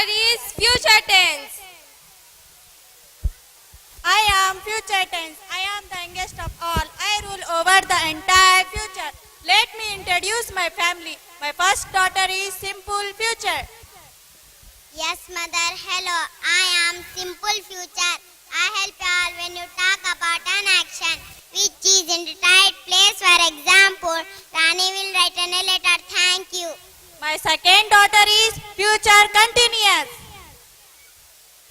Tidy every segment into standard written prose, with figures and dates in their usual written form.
daughter is future tense. I am future tense. I am the youngest of all. I rule over the entire future. Let me introduce my family. My first daughter is Simple Future. Yes, mother. Hello. I am Simple Future. I help you all when you talk about an action which is in the right place. For example, Rani will write in a letter. Thank you. My second daughter is Future Continuous.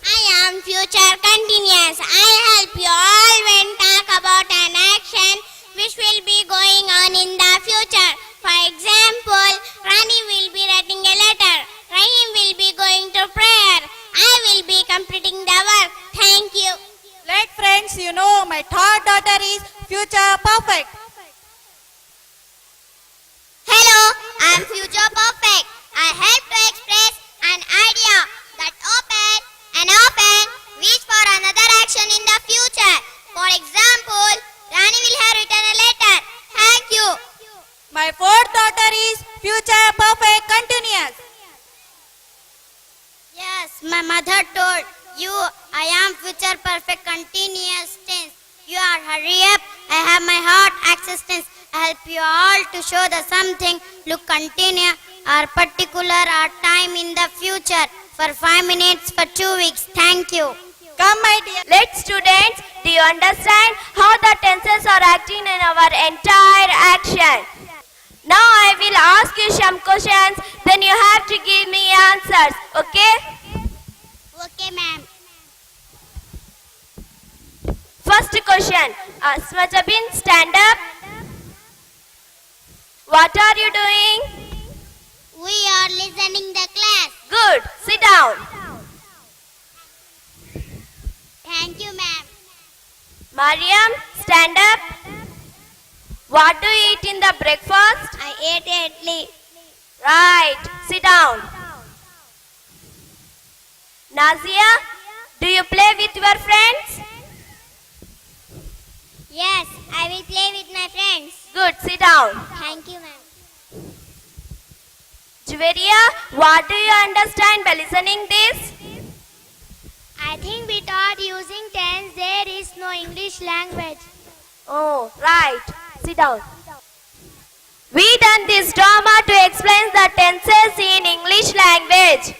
I am Future Continuous. I help you all when talk about an action which will be going on in the future. For example, Rani will be writing a letter. Rahim will be going to prayer. I will be completing the work. Thank you. Let friends you know my third daughter is Future Perfect. Hello, I am Future Perfect. I help to express an idea that open wish for another action in the future. For example, Rani will have written a letter. Thank you. My fourth daughter is Future Perfect Continuous. Yes, my mother told you I am Future Perfect Continuous Tense. You are hurry up. I have my heart existence. I help you all to show the something look continue or particular or time in the future for 5 minutes for 2 weeks. Thank you. Come my dear. Let students, do you understand how the tenses are acting in our entire action? Now I will ask you some questions, then you have to give me answers, okay? Okay, ma'am. First question, Asmajabin, stand up. What are you doing? We are listening the class. Good, sit down. Thank you, ma'am. Mariam, stand up. What do you eat in the breakfast? I ate idli. Right, sit down. Nazia, do you play with your friends? Yes, I will play with my friends. Good, sit down. Thank you, ma'am. Juveria, what do you understand by listening this? I think without using tense, there is no English language. Oh, right. Sit down. We done this drama to explain the tenses in English language.